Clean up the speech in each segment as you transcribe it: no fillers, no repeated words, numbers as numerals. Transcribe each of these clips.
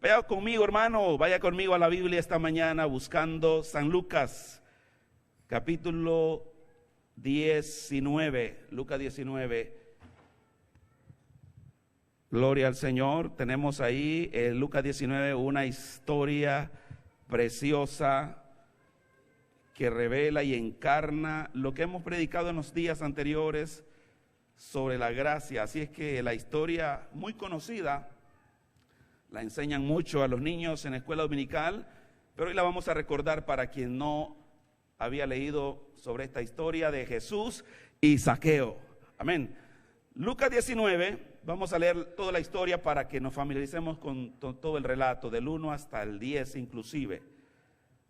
Vaya conmigo, hermano, vaya conmigo a la Biblia esta mañana buscando San Lucas, capítulo 19, Lucas 19. Gloria al Señor. Tenemos ahí en Lucas 19 una historia preciosa que revela y encarna lo que hemos predicado en los días anteriores sobre la gracia. Así es que la historia muy conocida, la enseñan mucho a los niños en la escuela dominical, pero hoy la vamos a recordar para quien no había leído sobre esta historia de Jesús y Zaqueo. Amén. Lucas 19, vamos a leer toda la historia para que nos familiaricemos con todo el relato, del 1 hasta el 10 inclusive.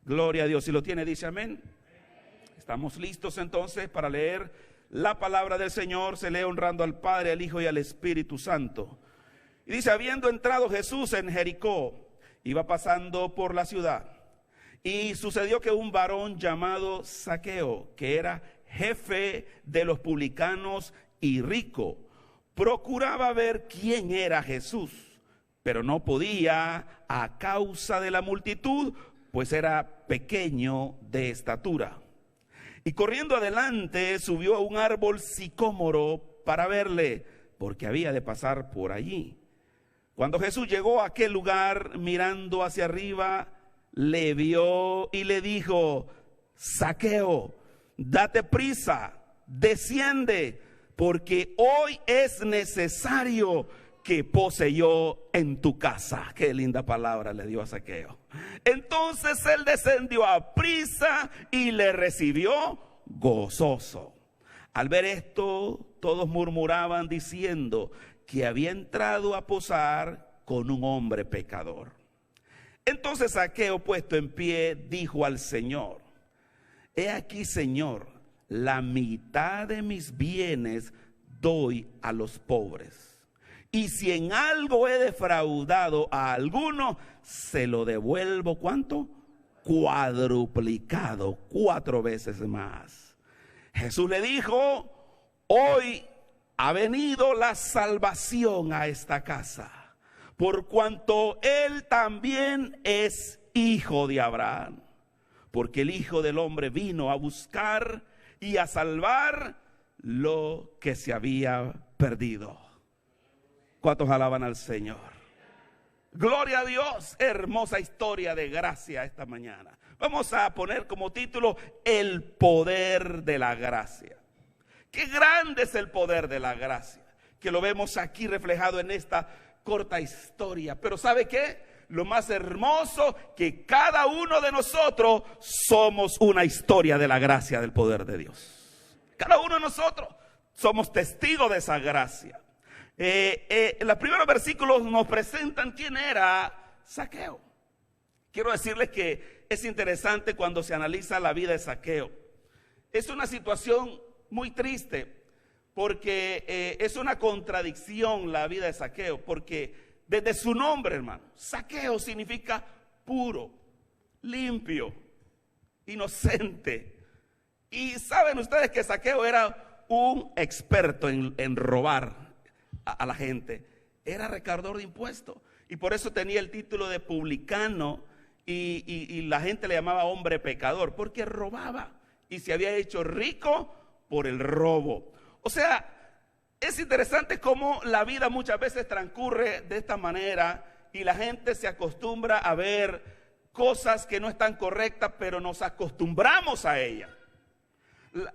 Gloria a Dios. Si lo tiene, dice amén. Estamos listos entonces para leer la palabra del Señor. Se lee honrando al Padre, al Hijo y al Espíritu Santo. Y dice: habiendo entrado Jesús en Jericó, iba pasando por la ciudad. Y sucedió que un varón llamado Zaqueo, que era jefe de los publicanos y rico, procuraba ver quién era Jesús, pero no podía a causa de la multitud, pues era pequeño de estatura. Y corriendo adelante subió a un árbol sicómoro para verle, porque había de pasar por allí. Cuando Jesús llegó a aquel lugar, mirando hacia arriba, le vio y le dijo: Zaqueo, date prisa, desciende, porque hoy es necesario que pose yo en tu casa. Qué linda palabra le dio a Zaqueo. Entonces él descendió a prisa y le recibió gozoso. Al ver esto, todos murmuraban diciendo que había entrado a posar con un hombre pecador. Entonces Zaqueo, puesto en pie, dijo al Señor: he aquí, Señor, la mitad de mis bienes doy a los pobres. Y si en algo he defraudado a alguno, se lo devuelvo, ¿cuánto? Cuadruplicado, 4 veces más. Jesús le dijo: hoy ha venido la salvación a esta casa, por cuanto él también es hijo de Abraham. Porque el Hijo del Hombre vino a buscar y a salvar lo que se había perdido. ¿Cuántos alaban al Señor? Gloria a Dios. Hermosa historia de gracia esta mañana. Vamos a poner como título: el poder de la gracia. Qué grande es el poder de la gracia, que lo vemos aquí reflejado en esta corta historia. Pero ¿sabe qué? Lo más hermoso, que cada uno de nosotros somos una historia de la gracia, del poder de Dios. Cada uno de nosotros somos testigos de esa gracia. En los primeros versículos nos presentan quién era Zaqueo. Quiero decirles que es interesante cuando se analiza la vida de Zaqueo. Es una situación muy triste, porque es una contradicción la vida de Zaqueo, porque desde su nombre, hermano, Zaqueo significa puro, limpio, inocente. Y saben ustedes que Zaqueo era un experto en robar a la gente. Era recaudador de impuestos, y por eso tenía el título de publicano, y la gente le llamaba hombre pecador, porque robaba y se había hecho rico por el robo. O sea, es interesante cómo la vida muchas veces transcurre de esta manera y la gente se acostumbra a ver cosas que no están correctas, pero nos acostumbramos a ellas.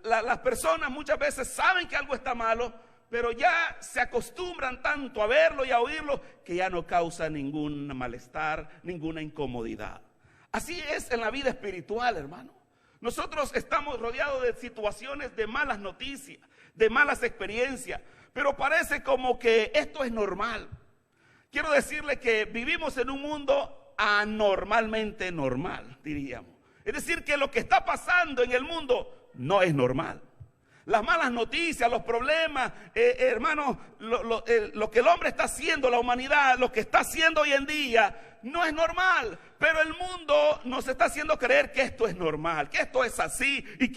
Las personas muchas veces saben que algo está malo, pero ya se acostumbran tanto a verlo y a oírlo que ya no causa ningún malestar, ninguna incomodidad. Así es en la vida espiritual, hermano. Nosotros estamos rodeados de situaciones de malas noticias, de malas experiencias, pero parece como que esto es normal. Quiero decirle que vivimos en un mundo anormalmente normal, diríamos. Es decir, que lo que está pasando en el mundo no es normal. Las malas noticias, los problemas, hermanos, lo que el hombre está haciendo, la humanidad, lo que está haciendo hoy en día, no es normal, pero el mundo nos está haciendo creer que esto es normal, que esto es así y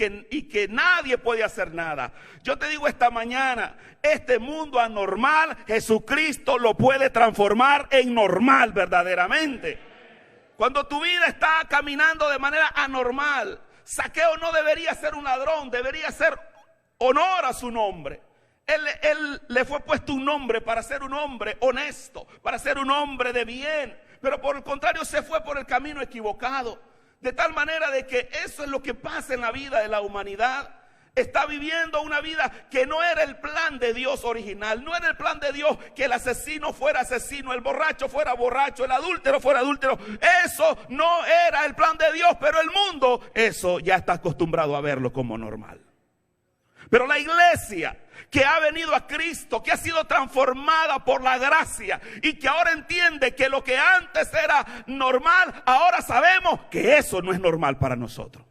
que nadie puede hacer nada. Yo te digo esta mañana, este mundo anormal, Jesucristo lo puede transformar en normal verdaderamente. Cuando tu vida está caminando de manera anormal, Zaqueo no debería ser un ladrón, debería ser honor a su nombre. Él le fue puesto un nombre para ser un hombre honesto, para ser un hombre de bien, pero por el contrario se fue por el camino equivocado, de tal manera de que eso es lo que pasa en la vida de la humanidad. Está viviendo una vida que no era el plan de Dios original. No era el plan de Dios que el asesino fuera asesino, el borracho fuera borracho, el adúltero fuera adúltero. Eso no era el plan de Dios, pero el mundo eso ya está acostumbrado a verlo como normal. Pero la iglesia que ha venido a Cristo, que ha sido transformada por la gracia y que ahora entiende que lo que antes era normal, ahora sabemos que eso no es normal para nosotros.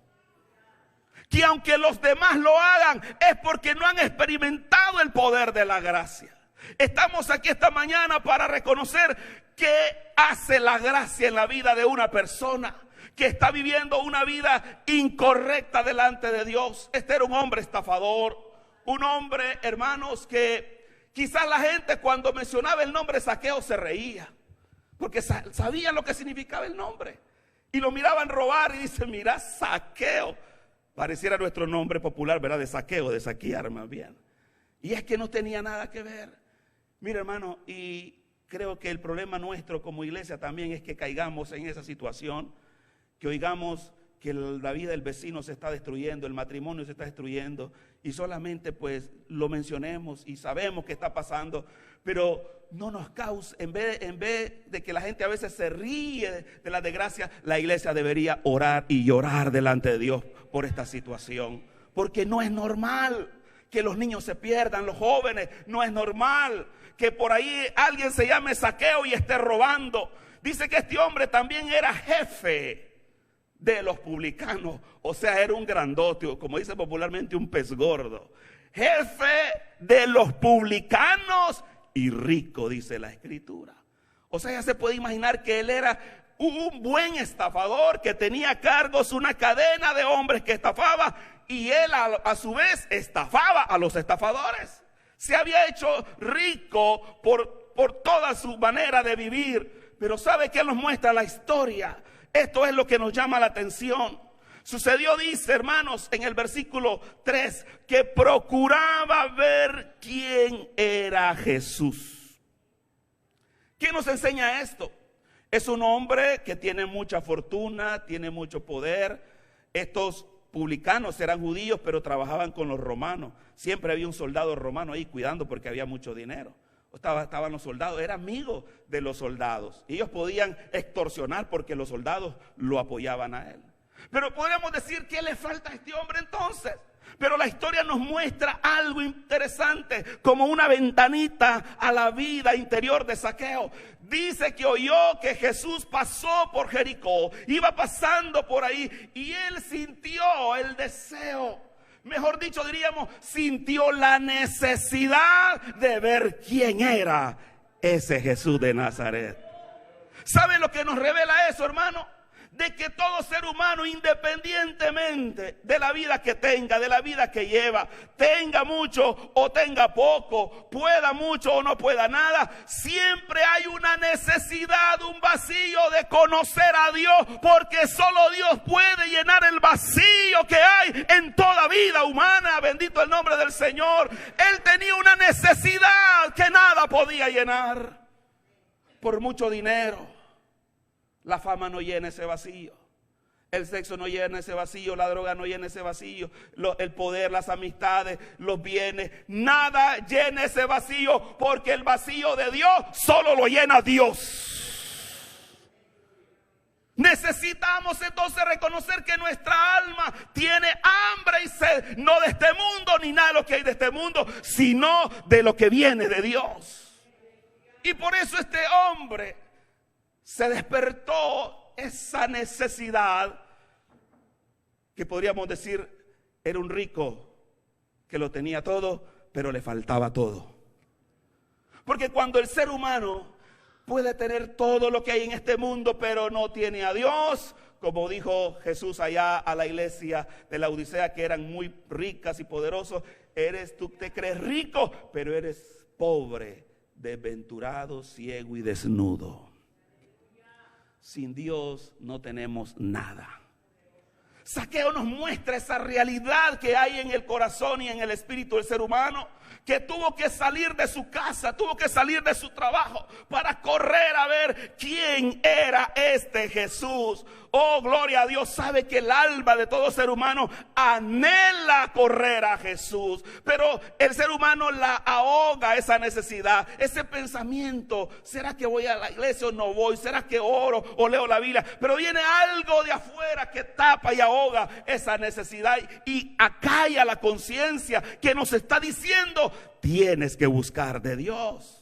Que aunque los demás lo hagan es porque no han experimentado el poder de la gracia. Estamos aquí esta mañana para reconocer qué hace la gracia en la vida de una persona que está viviendo una vida incorrecta delante de Dios. Este era un hombre estafador, un hombre, hermanos, que quizás la gente cuando mencionaba el nombre Zaqueo se reía, porque sabían lo que significaba el nombre y lo miraban robar y dicen, mira, Zaqueo. Pareciera nuestro nombre popular, ¿verdad? De saqueo, de saquear más bien. Y es que no tenía nada que ver. Mira, hermano, y creo que el problema nuestro como iglesia también es que caigamos en esa situación, que oigamos que la vida del vecino se está destruyendo, el matrimonio se está destruyendo, y solamente pues lo mencionemos y sabemos que está pasando, pero no nos causa, en vez de que la gente a veces se ríe de la desgracia, la iglesia debería orar y llorar delante de Dios por esta situación, porque no es normal que los niños se pierdan, los jóvenes, no es normal que por ahí alguien se llame Zaqueo y esté robando. Dice que este hombre también era jefe de los publicanos, o sea, era un grandote, como dice popularmente, un pez gordo, jefe de los publicanos y rico, dice la escritura. O sea, ya se puede imaginar que él era un buen estafador, que tenía cargos, una cadena de hombres que estafaba, y él a su vez estafaba a los estafadores. Se había hecho rico por toda su manera de vivir. Pero ¿sabe qué nos muestra la historia? Esto es lo que nos llama la atención. Sucedió, dice, hermanos, en el versículo 3, que procuraba ver quién era Jesús. ¿Quién nos enseña esto? Es un hombre que tiene mucha fortuna, tiene mucho poder. Estos publicanos eran judíos, pero trabajaban con los romanos. Siempre había un soldado romano ahí cuidando porque había mucho dinero. Estaban los soldados, era amigo de los soldados. Ellos podían extorsionar porque los soldados lo apoyaban a él. Pero podríamos decir, ¿qué le falta a este hombre entonces? Pero la historia nos muestra algo interesante, como una ventanita a la vida interior de Zaqueo. Dice que oyó que Jesús pasó por Jericó, iba pasando por ahí y él sintió el deseo. Mejor dicho, diríamos, sintió la necesidad de ver quién era ese Jesús de Nazaret. ¿Sabe lo que nos revela eso, hermano? De que todo ser humano, independientemente de la vida que tenga, de la vida que lleva, tenga mucho o tenga poco, pueda mucho o no pueda nada, siempre hay una necesidad, un vacío de conocer a Dios, porque solo Dios puede llenar el vacío que hay en toda vida humana. Bendito el nombre del Señor. Él tenía una necesidad que nada podía llenar. Por mucho dinero, la fama no llena ese vacío, el sexo no llena ese vacío, la droga no llena ese vacío, el poder, las amistades, los bienes, nada llena ese vacío, porque el vacío de Dios solo lo llena Dios. Necesitamos entonces reconocer que nuestra alma tiene hambre y sed, no de este mundo ni nada de lo que hay de este mundo, sino de lo que viene de Dios. Y por eso este hombre se despertó esa necesidad, que podríamos decir era un rico que lo tenía todo, pero le faltaba todo. Porque cuando el ser humano puede tener todo lo que hay en este mundo, pero no tiene a Dios. Como dijo Jesús allá a la iglesia de la Odisea, que eran muy ricas y poderosos: tú te crees rico, pero eres pobre, desventurado, ciego y desnudo. Sin Dios no tenemos nada. Zaqueo nos muestra esa realidad que hay en el corazón y en el espíritu del ser humano, que tuvo que salir de su casa, tuvo que salir de su trabajo para correr a ver quién era este Jesús. Oh, gloria a Dios. Sabe que el alma de todo ser humano anhela correr a Jesús, pero el ser humano la ahoga esa necesidad, ese pensamiento: ¿será que voy a la iglesia o no voy? ¿Será que oro o leo la Biblia? Pero viene algo de afuera que tapa y ahoga esa necesidad y acalla la conciencia que nos está diciendo: tienes que buscar de Dios.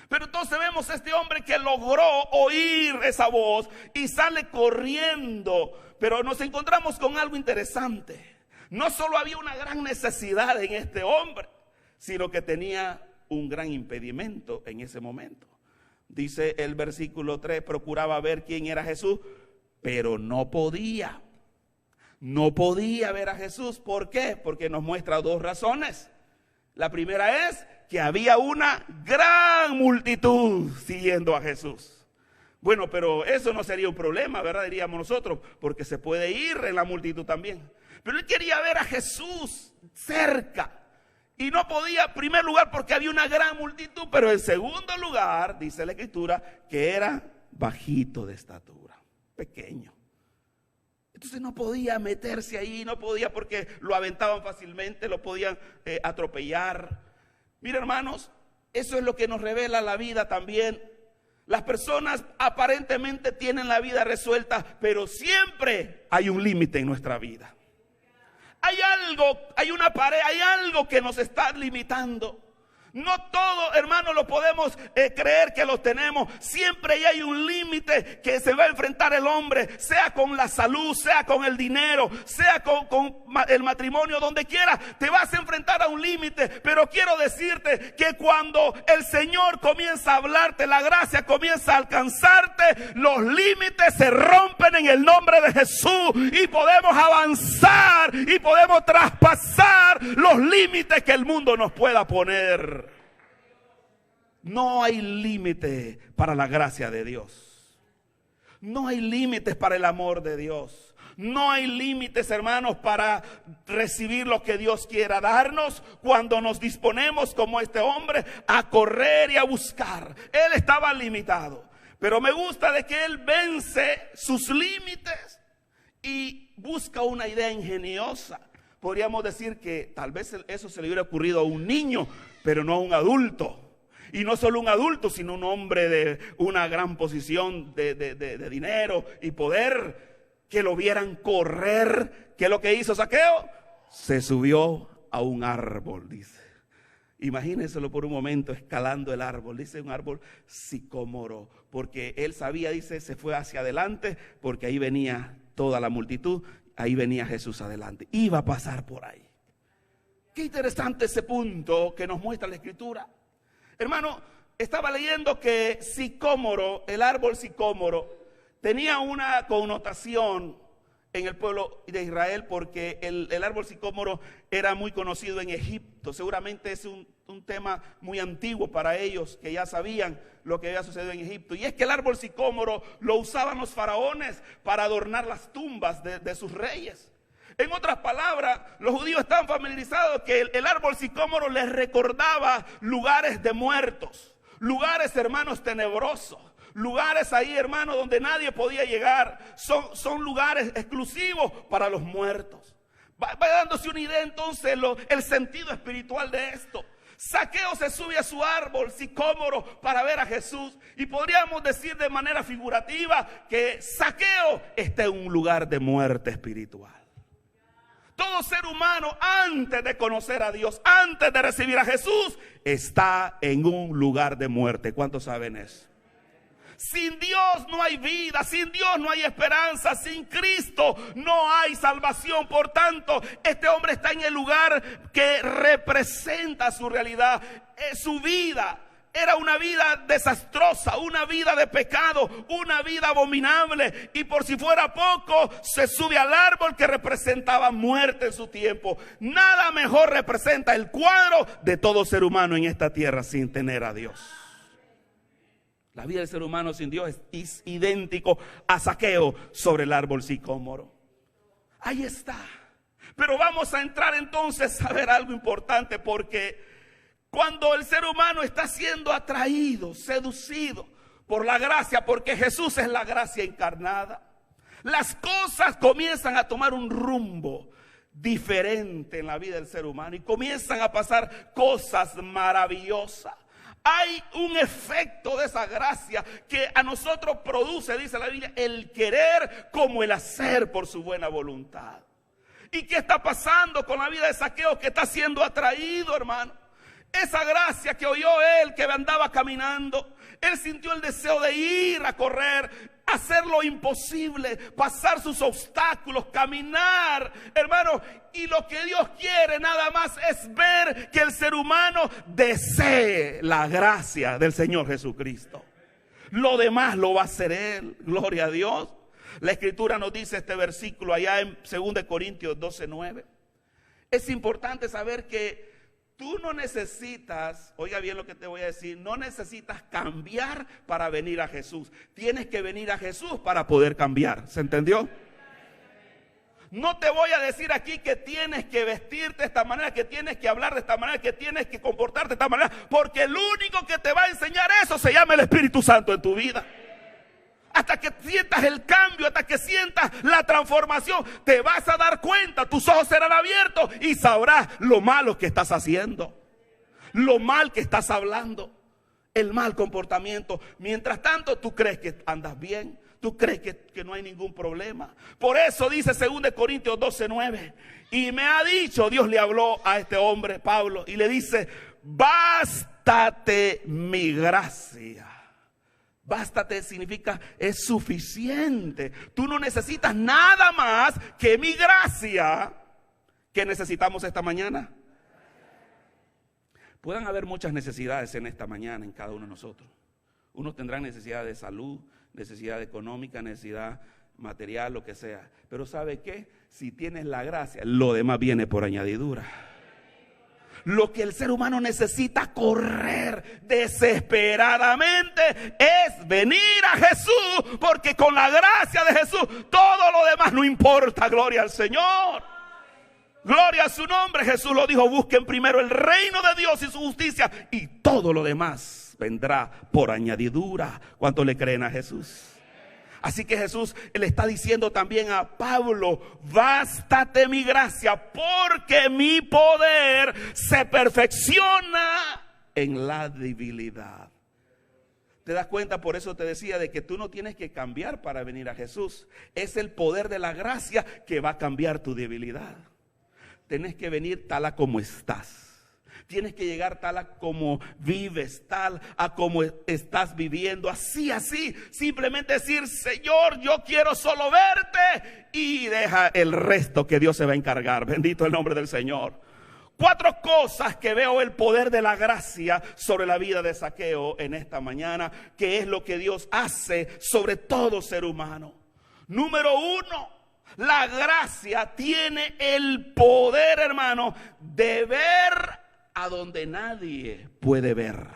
Pero entonces vemos a este hombre que logró oír esa voz y sale corriendo. Pero nos encontramos con algo interesante. No solo había una gran necesidad en este hombre, sino que tenía un gran impedimento en ese momento. Dice el versículo 3: procuraba ver quién era Jesús, pero no podía. No podía ver a Jesús. ¿Por qué? Porque nos muestra dos razones. La primera es que había una gran multitud siguiendo a Jesús. Bueno, pero eso no sería un problema, ¿verdad? Diríamos nosotros, porque se puede ir en la multitud también. Pero él quería ver a Jesús cerca y no podía, en primer lugar, porque había una gran multitud, pero en segundo lugar, dice la Escritura, que era bajito de estatura, pequeño. Entonces no podía meterse ahí, no podía, porque lo aventaban fácilmente, lo podían atropellar. Mira, hermanos, eso es lo que nos revela la vida también. Las personas aparentemente tienen la vida resuelta, pero siempre hay un límite en nuestra vida. Hay algo, hay una pared, hay algo que nos está limitando. No todo, hermano, lo podemos creer que lo tenemos. Siempre hay un límite que se va a enfrentar el hombre, sea con la salud, sea con el dinero, sea con el matrimonio, donde quiera. Te vas a enfrentar a un límite, pero quiero decirte que cuando el Señor comienza a hablarte, la gracia comienza a alcanzarte, los límites se rompen en el nombre de Jesús y podemos avanzar y podemos traspasar los límites que el mundo nos pueda poner. No hay límite para la gracia de Dios. No hay límites para el amor de Dios. No hay límites, hermanos, para recibir lo que Dios quiera darnos cuando nos disponemos, como este hombre, a correr y a buscar. Él estaba limitado, pero me gusta de que él vence sus límites y busca una idea ingeniosa. Podríamos decir que tal vez eso se le hubiera ocurrido a un niño, pero no a un adulto. Y no solo un adulto, sino un hombre de una gran posición de dinero y poder, que lo vieran correr. ¿Qué es lo que hizo Zaqueo? Se subió a un árbol, dice. Imagínenselo por un momento, escalando el árbol. Dice un árbol sicómoro, porque él sabía, dice, se fue hacia adelante, porque ahí venía toda la multitud. Ahí venía Jesús adelante, iba a pasar por ahí. Qué interesante ese punto que nos muestra la Escritura. Hermano, estaba leyendo que sicómoro, el árbol sicómoro, tenía una connotación en el pueblo de Israel, porque el árbol sicómoro era muy conocido en Egipto. Seguramente es un tema muy antiguo para ellos, que ya sabían lo que había sucedido en Egipto. Y es que el árbol sicómoro lo usaban los faraones para adornar las tumbas de sus reyes. En otras palabras, los judíos estaban familiarizados que el árbol sicómoro les recordaba lugares de muertos, lugares, hermanos, tenebrosos, lugares ahí, hermanos, donde nadie podía llegar. Son lugares exclusivos para los muertos. Va dándose una idea entonces el sentido espiritual de esto. Zaqueo se sube a su árbol sicómoro para ver a Jesús, y podríamos decir de manera figurativa que Zaqueo está en un lugar de muerte espiritual. Todo ser humano, antes de conocer a Dios, antes de recibir a Jesús, está en un lugar de muerte. ¿Cuántos saben eso? Sin Dios no hay vida, sin Dios no hay esperanza, sin Cristo no hay salvación. Por tanto, este hombre está en el lugar que representa su realidad, su vida. era una vida desastrosa, una vida de pecado, una vida abominable. Y por si fuera poco, se sube al árbol que representaba muerte en su tiempo. Nada mejor representa el cuadro de todo ser humano en esta tierra sin tener a Dios. La vida del ser humano sin Dios es idéntico a Zaqueo sobre el árbol sicómoro. Ahí está. Pero vamos a entrar entonces a ver algo importante, porque cuando el ser humano está siendo atraído, seducido por la gracia, porque Jesús es la gracia encarnada, las cosas comienzan a tomar un rumbo diferente en la vida del ser humano y comienzan a pasar cosas maravillosas. Hay un efecto de esa gracia que a nosotros produce, dice la Biblia, el querer como el hacer por su buena voluntad. ¿Y qué está pasando con la vida de Zaqueo? Que está siendo atraído, hermano. Esa gracia que oyó él, que andaba caminando, él sintió el deseo de ir a correr, hacer lo imposible, pasar sus obstáculos, caminar, hermano. Y lo que Dios quiere nada más es ver que el ser humano desee la gracia del Señor Jesucristo. Lo demás lo va a hacer Él, gloria a Dios. La Escritura nos dice este versículo allá en 2 Corintios 12:9. Es importante saber que tú no necesitas, oiga bien lo que te voy a decir, no necesitas cambiar para venir a Jesús. Tienes que venir a Jesús para poder cambiar. ¿Se entendió? No te voy a decir aquí que tienes que vestirte de esta manera, que tienes que hablar de esta manera, que tienes que comportarte de esta manera, porque el único que te va a enseñar eso se llama el Espíritu Santo en tu vida. Hasta que sientas el cambio, hasta que sientas la transformación, te vas a dar cuenta, tus ojos serán abiertos y sabrás lo malo que estás haciendo, lo mal que estás hablando, el mal comportamiento. Mientras tanto, tú crees que andas bien, tú crees que no hay ningún problema. Por eso dice 2 Corintios 12:9, y me ha dicho, Dios le habló a este hombre, Pablo, y le dice: bástate mi gracia. Bástate significa es suficiente. Tú no necesitas nada más que mi gracia. ¿Qué necesitamos esta mañana? Pueden haber muchas necesidades en esta mañana en cada uno de nosotros. Unos tendrán necesidad de salud, necesidad económica, necesidad material, lo que sea. Pero ¿sabe qué? Si tienes la gracia, lo demás viene por añadidura. Lo que el ser humano necesita correr desesperadamente es venir a Jesús, porque con la gracia de Jesús todo lo demás no importa. Gloria al Señor, gloria a su nombre. Jesús lo dijo: busquen primero el reino de Dios y su justicia, y todo lo demás vendrá por añadidura. ¿Cuánto le creen a Jesús? Así que Jesús le está diciendo también a Pablo: bástate mi gracia, porque mi poder se perfecciona en la debilidad. ¿Te das cuenta? Por eso te decía de que tú no tienes que cambiar para venir a Jesús. Es el poder de la gracia que va a cambiar tu debilidad. Tienes que venir tal a como estás. Tienes que llegar tal a como vives, tal a como estás viviendo, así, simplemente decir: Señor, yo quiero solo verte, y deja el resto que Dios se va a encargar. Bendito el nombre del Señor. 4 cosas que veo el poder de la gracia sobre la vida de Zaqueo en esta mañana, que es lo que Dios hace sobre todo ser humano. Número 1, la gracia tiene el poder, hermano, de ver a donde nadie puede ver.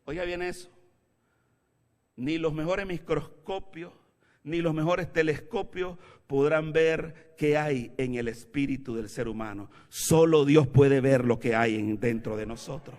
Oiga bien eso. Ni los mejores microscopios, ni los mejores telescopios podrán ver qué hay en el espíritu del ser humano. Solo Dios puede ver lo que hay dentro de nosotros.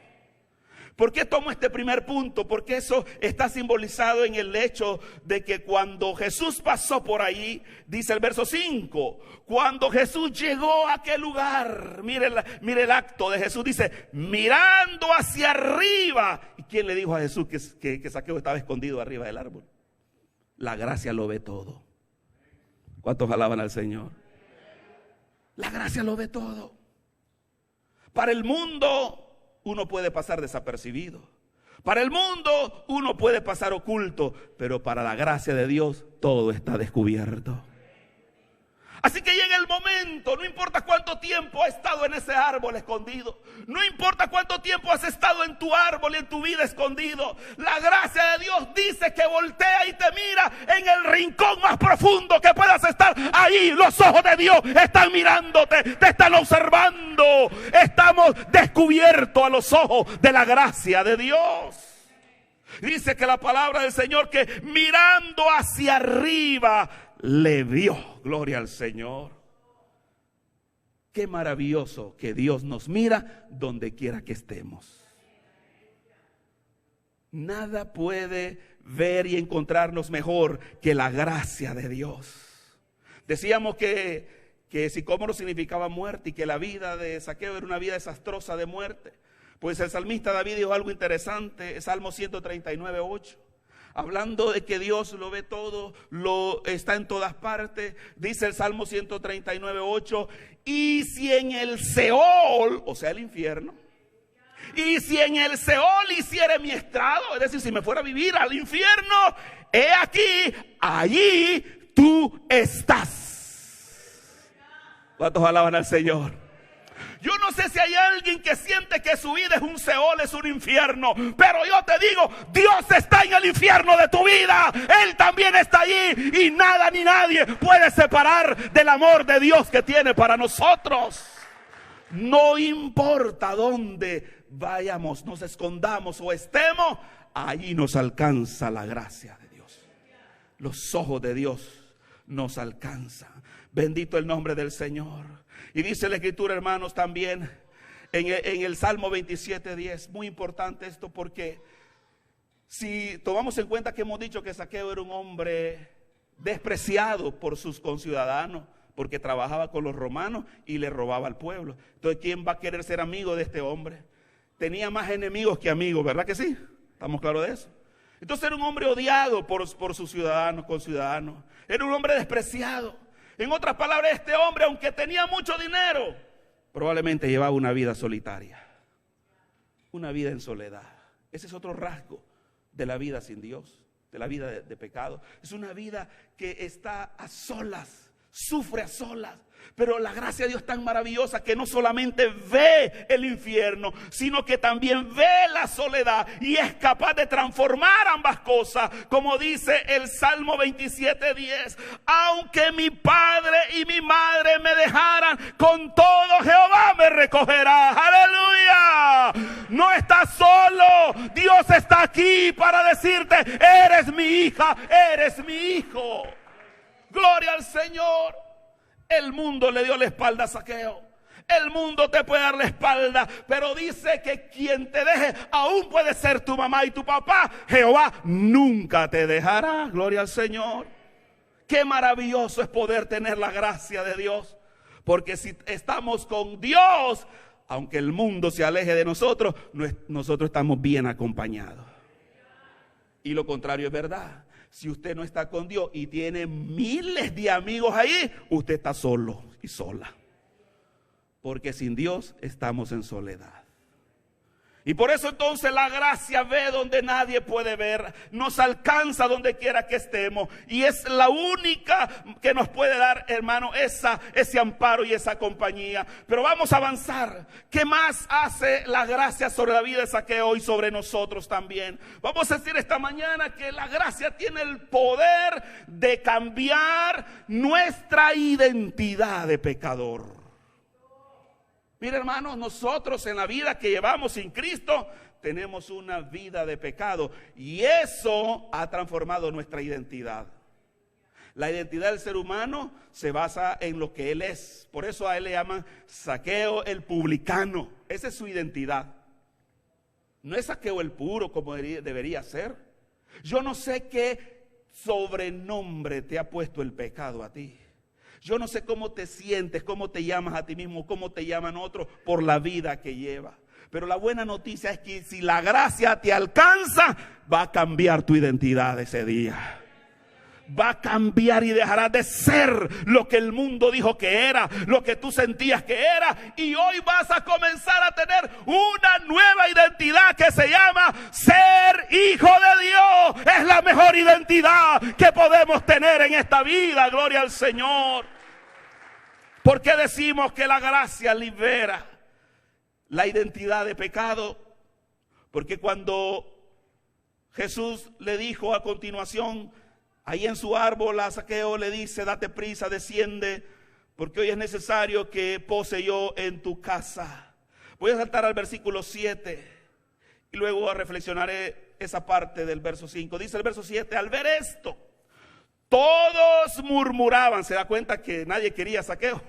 ¿Por qué tomo este primer punto? Porque eso está simbolizado en el hecho de que cuando Jesús pasó por ahí, dice el verso 5, cuando Jesús llegó a aquel lugar, mire el acto de Jesús, dice: mirando hacia arriba. ¿Y quién le dijo a Jesús que Zaqueo estaba escondido arriba del árbol? La gracia lo ve todo. ¿Cuántos alaban al Señor? La gracia lo ve todo. Para el mundo uno puede pasar desapercibido. Para el mundo uno puede pasar oculto, pero para la gracia de Dios todo está descubierto. Así que llega el momento, no importa cuánto tiempo has estado en ese árbol escondido, no importa cuánto tiempo has estado en tu árbol y en tu vida escondido, la gracia de Dios dice que voltea y te mira en el rincón más profundo que puedas estar. Ahí los ojos de Dios están mirándote, te están observando. Estamos descubiertos a los ojos de la gracia de Dios. Dice que la palabra del Señor que mirando hacia arriba le vio. Gloria al Señor. Qué maravilloso que Dios nos mira donde quiera que estemos. Nada puede ver y encontrarnos mejor que la gracia de Dios. Decíamos que sicómoro significaba muerte y que la vida de Zaqueo era una vida desastrosa de muerte. Pues el salmista David dijo algo interesante, Salmo 139:8. Hablando de que Dios lo ve todo, está en todas partes. Dice el Salmo 139:8. Y si en el Seol, o sea el infierno, y si en el Seol hiciere mi estrado, es decir, si me fuera a vivir al infierno, he aquí, allí tú estás. ¿Cuántos alaban al Señor? Yo no sé si hay alguien que siente que su vida es un Seol, es un infierno, pero yo te digo, Dios está en el infierno de tu vida. Él también está allí y nada ni nadie puede separar del amor de Dios que tiene para nosotros. No importa dónde vayamos, nos escondamos o estemos, allí nos alcanza la gracia de Dios. Los ojos de Dios nos alcanzan. Bendito el nombre del Señor. Y dice la Escritura, hermanos, también en el Salmo 27:10, muy importante esto, porque si tomamos en cuenta que hemos dicho que Zaqueo era un hombre despreciado por sus conciudadanos, porque trabajaba con los romanos y le robaba al pueblo. Entonces, ¿quién va a querer ser amigo de este hombre? Tenía más enemigos que amigos, ¿verdad que sí? ¿Estamos claros de eso? Entonces era un hombre odiado por sus ciudadanos, conciudadanos. Era un hombre despreciado. En otras palabras, este hombre, aunque tenía mucho dinero, probablemente llevaba una vida solitaria, una vida en soledad. Ese es otro rasgo de la vida sin Dios, de la vida de pecado. Es una vida que está a solas, sufre a solas. Pero la gracia de Dios es tan maravillosa que no solamente ve el infierno, sino que también ve la soledad y es capaz de transformar ambas cosas. Como dice el Salmo 27:10, aunque mi padre y mi madre me dejaran, con todo Jehová me recogerá. ¡Aleluya! No estás solo, Dios está aquí para decirte, eres mi hija, eres mi hijo. Gloria al Señor. El mundo le dio la espalda a Zaqueo. El mundo te puede dar la espalda, pero dice que quien te deje aún puede ser tu mamá y tu papá. Jehová nunca te dejará. Gloria al Señor. Qué maravilloso es poder tener la gracia de Dios. Porque si estamos con Dios, aunque el mundo se aleje de nosotros, nosotros estamos bien acompañados. Y lo contrario es verdad. Si usted no está con Dios y tiene miles de amigos ahí, usted está solo y sola. Porque sin Dios estamos en soledad. Y por eso entonces la gracia ve donde nadie puede ver, nos alcanza donde quiera que estemos. Y es la única que nos puede dar, hermano, ese amparo y esa compañía. Pero vamos a avanzar. ¿Qué más hace la gracia sobre la vida de Zaqueo y sobre nosotros también? Vamos a decir esta mañana que la gracia tiene el poder de cambiar nuestra identidad de pecador. Mira, hermanos, nosotros en la vida que llevamos sin Cristo tenemos una vida de pecado y eso ha transformado nuestra identidad. La identidad del ser humano se basa en lo que él es. Por eso a él le llaman Zaqueo el publicano. Esa es su identidad. No es Zaqueo el puro como debería ser. Yo no sé qué sobrenombre te ha puesto el pecado a ti. Yo no sé cómo te sientes, cómo te llamas a ti mismo, cómo te llaman otros por la vida que llevas. Pero la buena noticia es que si la gracia te alcanza, va a cambiar tu identidad ese día. Va a cambiar y dejarás de ser lo que el mundo dijo que era, lo que tú sentías que era. Y hoy vas a comenzar a tener una nueva identidad que se llama ser hijo de Dios. Es la mejor identidad que podemos tener en esta vida. Gloria al Señor. ¿Por qué decimos que la gracia libera la identidad de pecado? Porque cuando Jesús le dijo a continuación, ahí en su árbol, a Zaqueo le dice: date prisa, desciende, porque hoy es necesario que pose yo en tu casa. Voy a saltar al versículo 7 y luego reflexionaré esa parte del verso 5. Dice el verso 7: al ver esto, todos murmuraban. Se da cuenta que nadie quería a Zaqueo,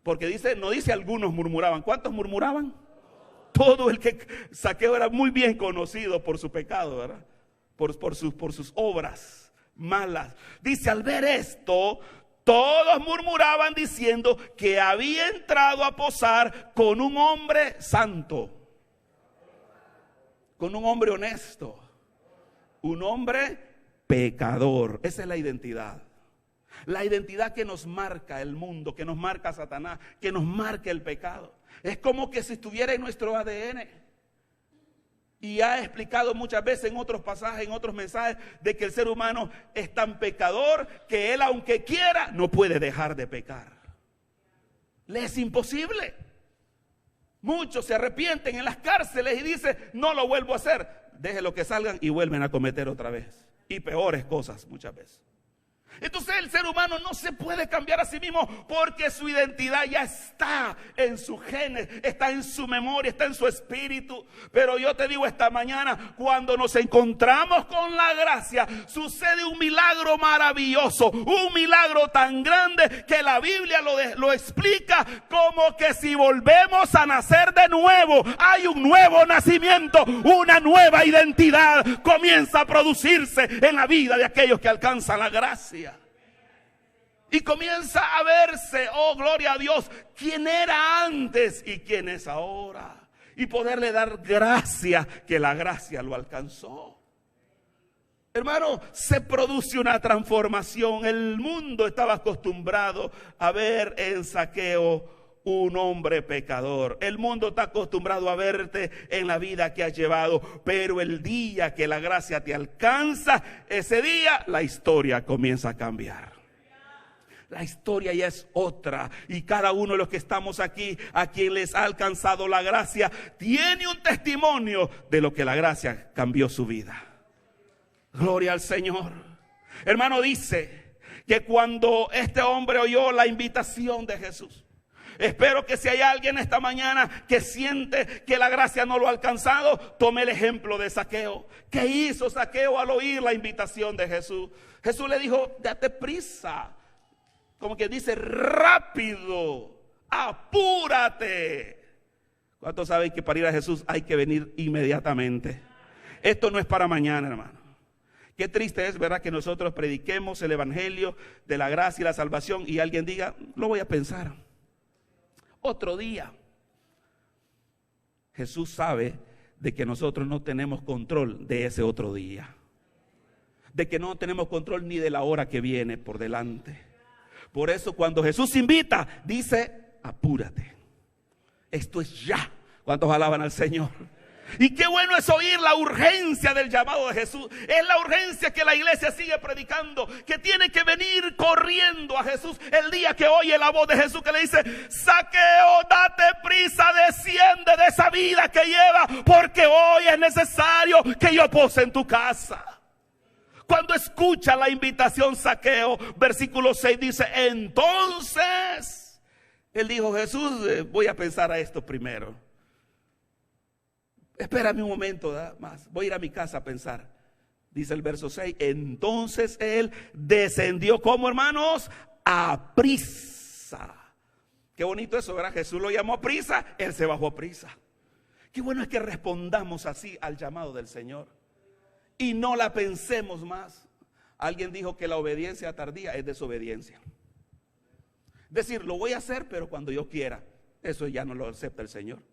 porque dice, no dice algunos murmuraban. ¿Cuántos murmuraban? Todo el que Zaqueo era muy bien conocido por su pecado, ¿verdad? Por sus obras malas. Dice: al ver esto, todos murmuraban diciendo que había entrado a posar con un hombre santo, con un hombre honesto, un hombre pecador. Esa es la identidad. La identidad que nos marca el mundo, que nos marca Satanás, que nos marca el pecado. Es como que si estuviera en nuestro ADN. Y ha explicado muchas veces en otros pasajes, en otros mensajes, de que el ser humano es tan pecador que él, aunque quiera, no puede dejar de pecar. Le es imposible. Muchos se arrepienten en las cárceles y dicen: no lo vuelvo a hacer. Déjenlo que salgan y vuelven a cometer otra vez. Y peores cosas muchas veces. Entonces el ser humano no se puede cambiar a sí mismo, porque su identidad ya está en sus genes, está en su memoria, está en su espíritu. Pero yo te digo esta mañana, cuando nos encontramos con la gracia, sucede un milagro maravilloso, un milagro tan grande que la Biblia lo explica como que si volvemos a nacer de nuevo, hay un nuevo nacimiento, una nueva identidad comienza a producirse en la vida de aquellos que alcanzan la gracia. Y comienza a verse, oh gloria a Dios, quién era antes y quién es ahora. Y poderle dar gracia, que la gracia lo alcanzó. Hermano, se produce una transformación. El mundo estaba acostumbrado a ver en Zaqueo un hombre pecador. El mundo está acostumbrado a verte en la vida que has llevado. Pero el día que la gracia te alcanza, ese día la historia comienza a cambiar. La historia ya es otra, y cada uno de los que estamos aquí, a quien les ha alcanzado la gracia, tiene un testimonio de lo que la gracia cambió su vida. Gloria al Señor. Hermano, dice que cuando este hombre oyó la invitación de Jesús, espero que si hay alguien esta mañana que siente que la gracia no lo ha alcanzado, tome el ejemplo de Zaqueo. ¿Qué hizo Zaqueo al oír la invitación de Jesús? Jesús le dijo: date prisa. Como que dice: rápido, apúrate. ¿Cuántos saben que para ir a Jesús hay que venir inmediatamente? Esto no es para mañana, hermano. Qué triste es, ¿verdad?, que nosotros prediquemos el evangelio de la gracia y la salvación y alguien diga: lo voy a pensar otro día. Jesús sabe de que nosotros no tenemos control de ese otro día, de que no tenemos control ni de la hora que viene por delante. Por eso cuando Jesús invita, dice: apúrate. Esto es ya. ¿Cuántos alaban al Señor? Y qué bueno es oír la urgencia del llamado de Jesús. Es la urgencia que la iglesia sigue predicando, que tiene que venir corriendo a Jesús el día que oye la voz de Jesús que le dice: Zaqueo, date prisa, desciende de esa vida que lleva, porque hoy es necesario que yo pose en tu casa. Cuando escucha la invitación Zaqueo, versículo 6 dice: entonces él dijo: Jesús, voy a pensar a esto primero. Espérame un momento más, voy a ir a mi casa a pensar. Dice el verso 6: entonces él descendió, ¿cómo, hermanos? A prisa. Qué bonito eso, ¿verdad? Jesús lo llamó a prisa, él se bajó a prisa. Qué bueno es que respondamos así al llamado del Señor y no la pensemos más. Alguien dijo que la obediencia tardía es desobediencia. Decir: lo voy a hacer, pero cuando yo quiera. Eso ya no lo acepta el Señor.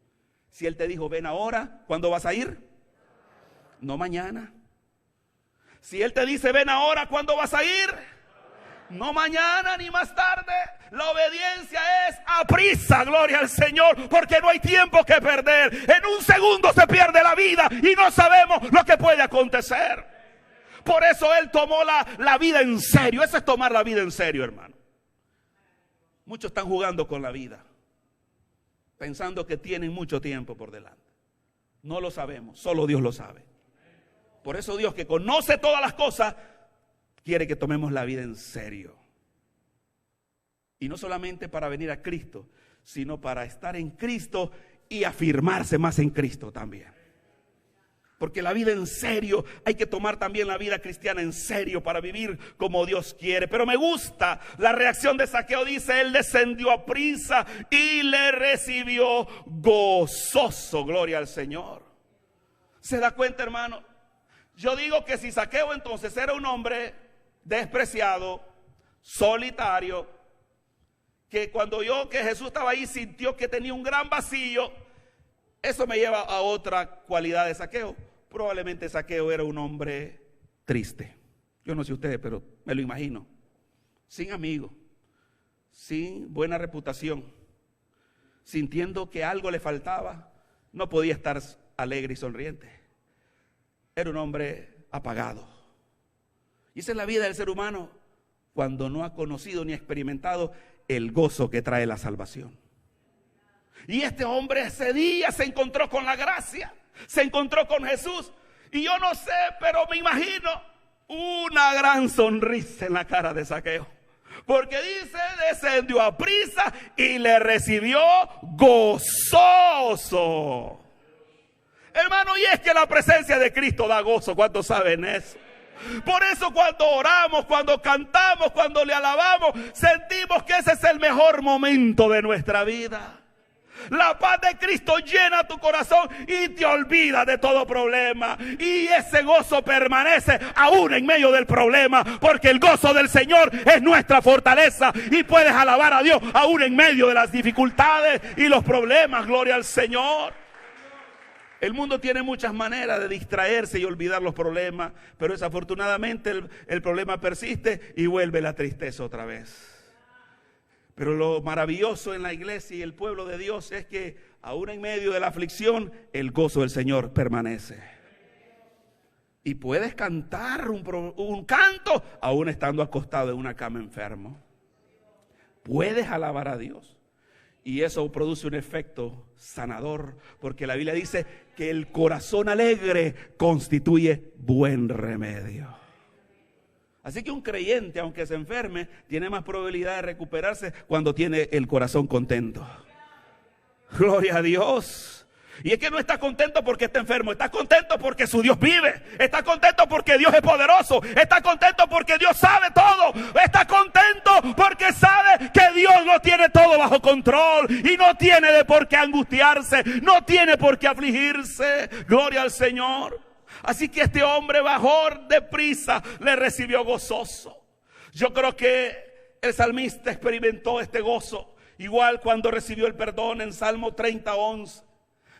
Si Él te dijo: ven ahora, ¿cuándo vas a ir? No mañana. Si Él te dice: ven ahora, ¿cuándo vas a ir? No mañana ni más tarde. La obediencia es a prisa, gloria al Señor, porque no hay tiempo que perder. En un segundo se pierde la vida y no sabemos lo que puede acontecer. Por eso Él tomó la vida en serio. Eso es tomar la vida en serio, hermano. Muchos están jugando con la vida, pensando que tienen mucho tiempo por delante. No lo sabemos, solo Dios lo sabe. Por eso Dios, que conoce todas las cosas, quiere que tomemos la vida en serio. Y no solamente para venir a Cristo, sino para estar en Cristo y afirmarse más en Cristo también. Porque la vida en serio, hay que tomar también la vida cristiana en serio para vivir como Dios quiere. Pero me gusta la reacción de Zaqueo. Dice, él descendió a prisa y le recibió gozoso. Gloria al Señor. ¿Se da cuenta, hermano? Yo digo que si Zaqueo entonces era un hombre despreciado, solitario, que cuando oyó que Jesús estaba ahí sintió que tenía un gran vacío, eso me lleva a otra cualidad de Zaqueo. Probablemente Zaqueo era un hombre triste. Yo no sé ustedes, pero me lo imagino. Sin amigos, sin buena reputación, sintiendo que algo le faltaba, no podía estar alegre y sonriente. Era un hombre apagado. Y esa es la vida del ser humano cuando no ha conocido ni experimentado el gozo que trae la salvación. Y este hombre ese día se encontró con la gracia, se encontró con Jesús. Y yo no sé, pero me imagino una gran sonrisa en la cara de Zaqueo. Porque dice, descendió a prisa y le recibió gozoso. Hermano, y es que la presencia de Cristo da gozo. ¿Cuántos saben eso? Por eso cuando oramos, cuando cantamos, cuando le alabamos, sentimos que ese es el mejor momento de nuestra vida. La paz de Cristo llena tu corazón y te olvida de todo problema. Y ese gozo permanece aún en medio del problema, porque el gozo del Señor es nuestra fortaleza. Y puedes alabar a Dios aún en medio de las dificultades y los problemas. Gloria al Señor. El mundo tiene muchas maneras de distraerse y olvidar los problemas, pero desafortunadamente el problema persiste y vuelve la tristeza otra vez. Pero lo maravilloso en la iglesia y el pueblo de Dios es que aún en medio de la aflicción, el gozo del Señor permanece. Y puedes cantar un canto aún estando acostado en una cama enfermo. Puedes alabar a Dios. Y eso produce un efecto sanador, porque la Biblia dice que el corazón alegre constituye buen remedio. Así que un creyente, aunque se enferme, tiene más probabilidad de recuperarse cuando tiene el corazón contento. Gloria a Dios. Y es que no está contento porque está enfermo, está contento porque su Dios vive, está contento porque Dios es poderoso, está contento porque Dios sabe todo, está contento porque sabe que Dios lo tiene todo bajo control y no tiene de por qué angustiarse, no tiene por qué afligirse. Gloria al Señor. Así que este hombre bajó deprisa, le recibió gozoso. Yo creo que el salmista experimentó este gozo igual cuando recibió el perdón en Salmo 30:11.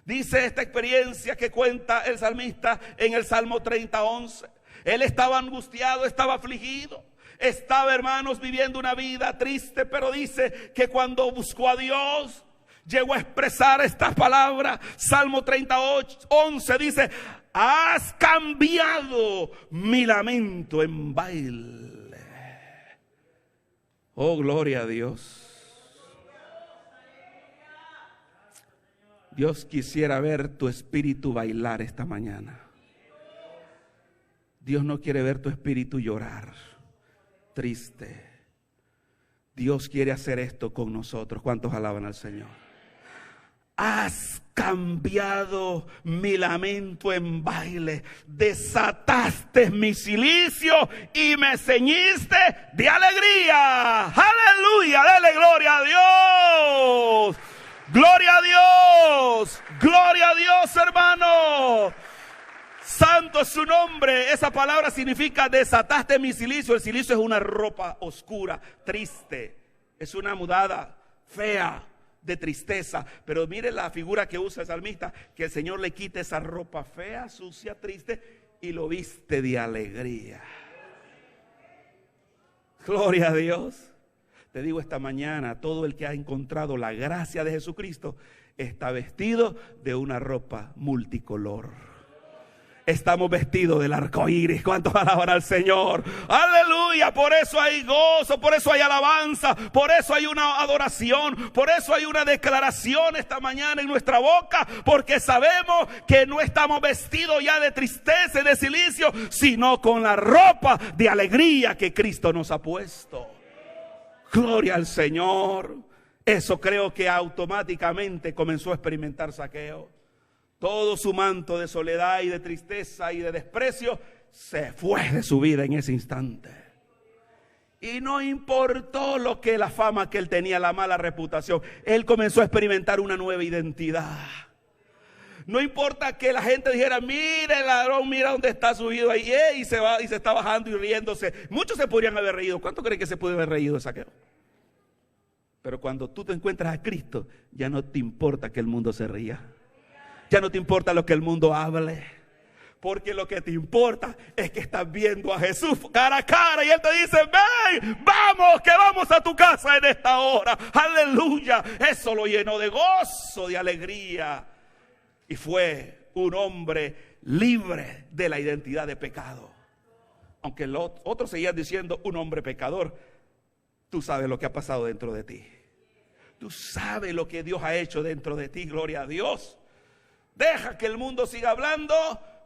Dice esta experiencia que cuenta el salmista en el Salmo 30:11. Él estaba angustiado, estaba afligido, estaba, hermanos, viviendo una vida triste, pero dice que cuando buscó a Dios, llegó a expresar estas palabras. Salmo 38:11 dice: has cambiado mi lamento en baile. Oh, gloria a Dios. Dios quisiera ver tu espíritu bailar esta mañana. Dios no quiere ver tu espíritu llorar, triste. Dios quiere hacer esto con nosotros. ¿Cuántos alaban al Señor? Has cambiado mi lamento en baile, desataste mi cilicio y me ceñiste de alegría. Aleluya, dale gloria a Dios. Gloria a Dios, gloria a Dios, hermano. Santo es su nombre. Esa palabra significa desataste mi cilicio. El cilicio es una ropa oscura, triste. Es una mudada fea, de tristeza. Pero mire la figura que usa el salmista, que el Señor le quite esa ropa fea, sucia, triste y lo viste de alegría. Gloria a Dios. Te digo esta mañana, todo el que ha encontrado la gracia de Jesucristo está vestido de una ropa multicolor. estamos vestidos del arco iris. ¿Cuántos alaban al Señor? Aleluya. Por eso hay gozo, por eso hay alabanza, por eso hay una adoración, por eso hay una declaración esta mañana en nuestra boca, porque sabemos que no estamos vestidos ya de tristeza y de cilicio, sino con la ropa de alegría que Cristo nos ha puesto. Gloria al Señor. Eso creo que automáticamente comenzó a experimentar Zaqueo. Todo su manto de soledad y de tristeza y de desprecio se fue de su vida en ese instante. Y no importó lo que la fama que él tenía, la mala reputación. Él comenzó a experimentar una nueva identidad. No importa que la gente dijera, mire el ladrón, mira dónde está subido ahí, y se va y se está bajando y riéndose. Muchos se podrían haber reído. ¿Cuánto creen que se puede haber reído de Zaqueo? Pero cuando tú te encuentras a Cristo, ya no te importa que el mundo se ría. Ya no te importa lo que el mundo hable, porque lo que te importa es que estás viendo a Jesús cara a cara y Él te dice, ven, vamos, que vamos a tu casa en esta hora. Aleluya. Eso lo llenó de gozo, de alegría, y fue un hombre libre de la identidad de pecado. Aunque los otros seguían diciendo un hombre pecador, tú sabes lo que ha pasado dentro de ti. Tú sabes lo que Dios ha hecho dentro de ti. Gloria a Dios. Deja que el mundo siga hablando,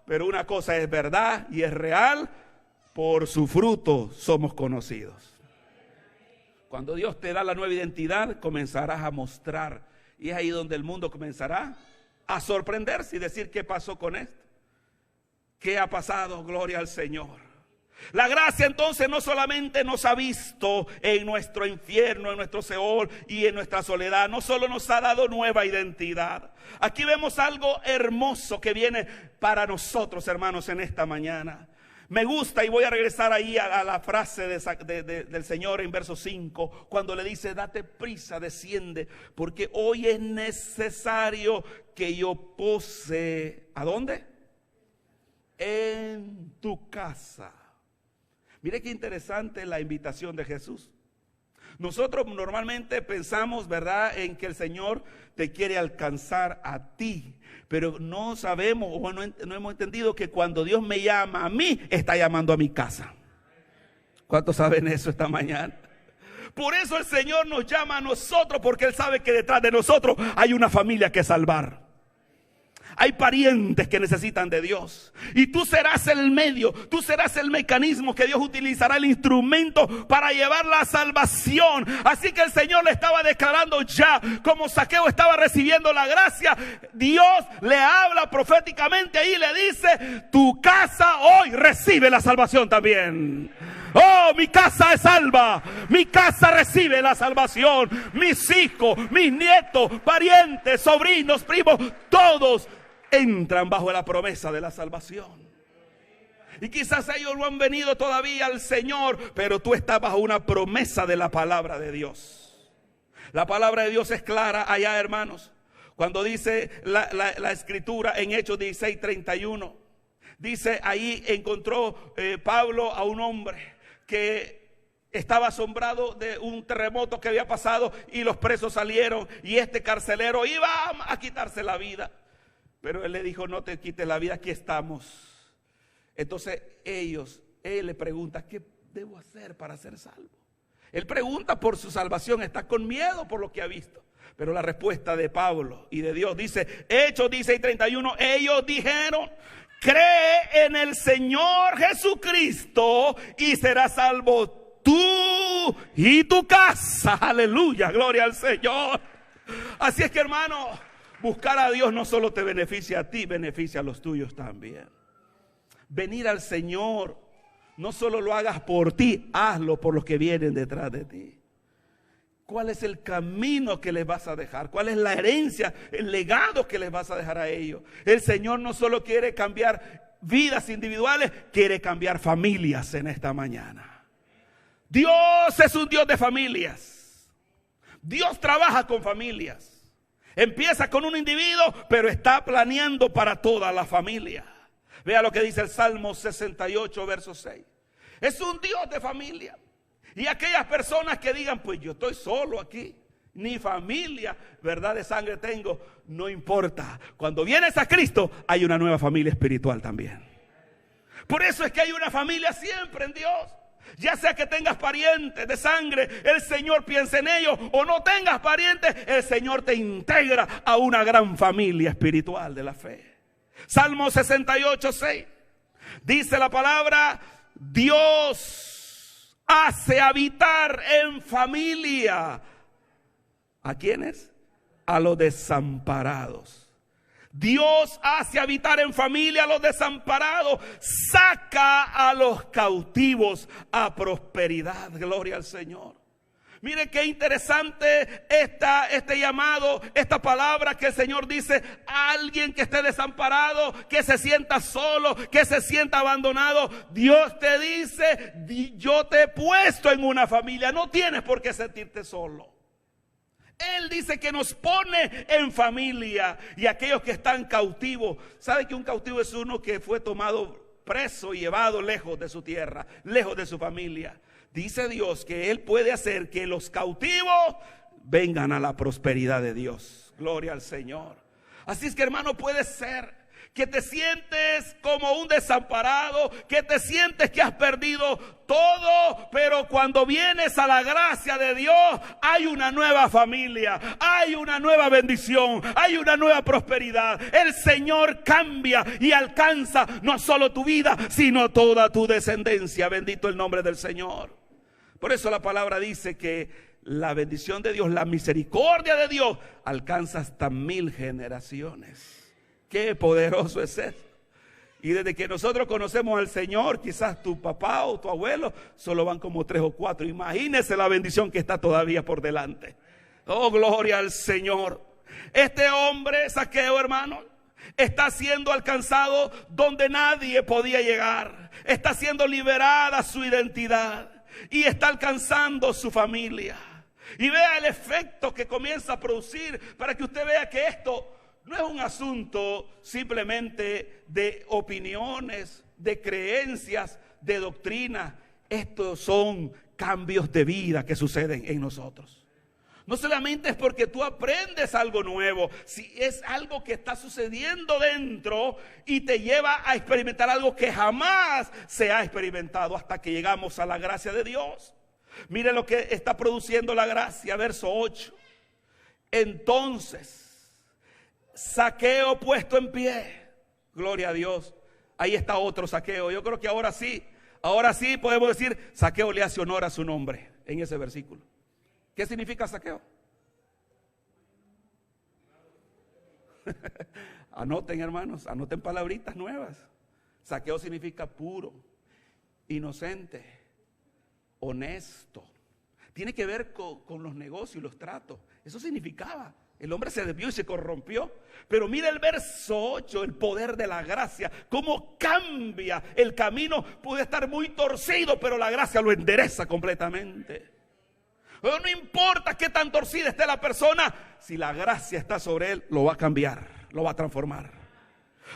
pero una cosa es verdad y es real: por su fruto somos conocidos. Cuando Dios te da la nueva identidad, comenzarás a mostrar, y es ahí donde el mundo comenzará a sorprenderse y decir, ¿qué pasó con esto? ¿Qué ha pasado? Gloria al Señor. La gracia entonces no solamente nos ha visto en nuestro infierno, en nuestro Seol y en nuestra soledad, no solo nos ha dado nueva identidad. Aquí vemos algo hermoso que viene para nosotros, hermanos, en esta mañana. Me gusta, y voy a regresar ahí a la frase del Señor en verso 5, cuando le dice, date prisa, desciende, porque hoy es necesario que yo pose, ¿a dónde? En tu casa. Mire qué interesante la invitación de Jesús. Nosotros normalmente pensamos, ¿verdad?, en que el Señor te quiere alcanzar a ti, pero no sabemos o no hemos entendido que cuando Dios me llama a mí, está llamando a mi casa. ¿Cuántos saben eso esta mañana? Por eso el Señor nos llama a nosotros, porque Él sabe que detrás de nosotros hay una familia que salvar. Hay parientes que necesitan de Dios, y tú serás el medio, tú serás el mecanismo que Dios utilizará, el instrumento para llevar la salvación. Así que el Señor le estaba declarando ya, como Zaqueo estaba recibiendo la gracia, Dios le habla proféticamente ahí y le dice, tu casa hoy recibe la salvación también. Oh, mi casa es salva, mi casa recibe la salvación, mis hijos, mis nietos, parientes, sobrinos, primos, todos entran bajo la promesa de la salvación. Y quizás ellos no han venido todavía al Señor, pero tú estás bajo una promesa de la palabra de Dios. La palabra de Dios es clara allá, hermanos, cuando dice la escritura en Hechos 16:31. Dice, ahí encontró Pablo a un hombre que estaba asombrado de un terremoto que había pasado, y los presos salieron, y este carcelero iba a quitarse la vida. Pero él le dijo, no te quites la vida, aquí estamos. Entonces él le pregunta, ¿qué debo hacer para ser salvo? Él pregunta por su salvación, está con miedo por lo que ha visto. Pero la respuesta de Pablo y de Dios dice, Hechos 16:31, ellos dijeron, cree en el Señor Jesucristo y serás salvo tú y tu casa. Aleluya, gloria al Señor. Así es que, hermano, buscar a Dios no solo te beneficia a ti, beneficia a los tuyos también. Venir al Señor, no solo lo hagas por ti, hazlo por los que vienen detrás de ti. ¿Cuál es el camino que les vas a dejar? ¿Cuál es la herencia, el legado que les vas a dejar a ellos? El Señor no solo quiere cambiar vidas individuales, quiere cambiar familias en esta mañana. Dios es un Dios de familias. Dios trabaja con familias. Empieza con un individuo, pero está planeando para toda la familia. Vea lo que dice el Salmo 68, verso 6. Es un Dios de familia. Y aquellas personas que digan, pues yo estoy solo aquí, ni familia, verdad, de sangre tengo, no importa. Cuando vienes a Cristo, hay una nueva familia espiritual también. Por eso es que hay una familia siempre en Dios. Ya sea que tengas parientes de sangre, el Señor piensa en ellos, o no tengas parientes, el Señor te integra a una gran familia espiritual de la fe. Salmo 68:6 dice la palabra: Dios hace habitar en familia. ¿A quiénes? A los desamparados. Dios hace habitar en familia a los desamparados, saca a los cautivos a prosperidad. Gloria al Señor. Mire qué interesante este llamado, esta palabra que el Señor dice: a alguien que esté desamparado, que se sienta solo, que se sienta abandonado. Dios te dice: yo te he puesto en una familia, no tienes por qué sentirte solo. Él dice que nos pone en familia. Y aquellos que están cautivos, ¿sabe que un cautivo es uno que fue tomado preso y llevado lejos de su tierra, lejos de su familia? Dice Dios que Él puede hacer que los cautivos vengan a la prosperidad de Dios. Gloria al Señor. Así es que, hermano, puede ser que te sientes como un desamparado, que te sientes que has perdido todo, pero cuando vienes a la gracia de Dios, hay una nueva familia, hay una nueva bendición, hay una nueva prosperidad. El Señor cambia y alcanza no solo tu vida, sino toda tu descendencia. Bendito el nombre del Señor. Por eso la palabra dice que la bendición de Dios, la misericordia de Dios, alcanza hasta 1000 generaciones. Qué poderoso es eso. Y desde que nosotros conocemos al Señor, quizás tu papá o tu abuelo solo van como 3 o 4. Imagínese la bendición que está todavía por delante. Oh, gloria al Señor. Este hombre, Zaqueo, hermano, está siendo alcanzado donde nadie podía llegar. Está siendo liberada su identidad y está alcanzando su familia. Y vea el efecto que comienza a producir, para que usted vea que esto no es un asunto simplemente de opiniones, de creencias, de doctrina. Estos son cambios de vida que suceden en nosotros. No solamente es porque tú aprendes algo nuevo, si es algo que está sucediendo dentro y te lleva a experimentar algo que jamás se ha experimentado hasta que llegamos a la gracia de Dios. Mire lo que está produciendo la gracia, verso 8. Entonces, Zaqueo puesto en pie, gloria a Dios. Ahí está otro Zaqueo. Yo creo que ahora sí podemos decir: Zaqueo le hace honor a su nombre en ese versículo. ¿Qué significa Zaqueo? Anoten, hermanos, anoten palabritas nuevas. Zaqueo significa puro, inocente, honesto. Tiene que ver con los negocios y los tratos. Eso significaba. El hombre se desvió y se corrompió. Pero mira el verso 8, el poder de la gracia. Cómo cambia el camino. Puede estar muy torcido, pero la gracia lo endereza completamente. Pero no importa qué tan torcida esté la persona, si la gracia está sobre él, lo va a cambiar, lo va a transformar.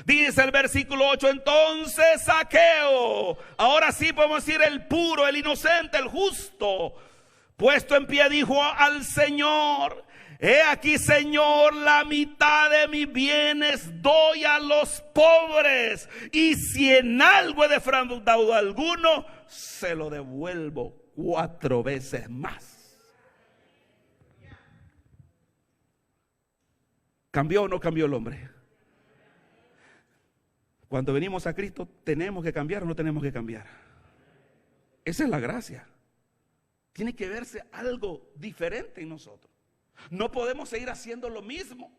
Dice el versículo 8, entonces Zaqueo, ahora sí podemos decir el puro, el inocente, el justo, puesto en pie, dijo al Señor: he aquí, Señor, la mitad de mis bienes doy a los pobres, y si en algo he defraudado a alguno, se lo devuelvo 4 veces más. ¿Cambió o no cambió el hombre? Cuando venimos a Cristo, ¿tenemos que cambiar o no tenemos que cambiar? Esa es la gracia. Tiene que verse algo diferente en nosotros. No podemos seguir haciendo lo mismo.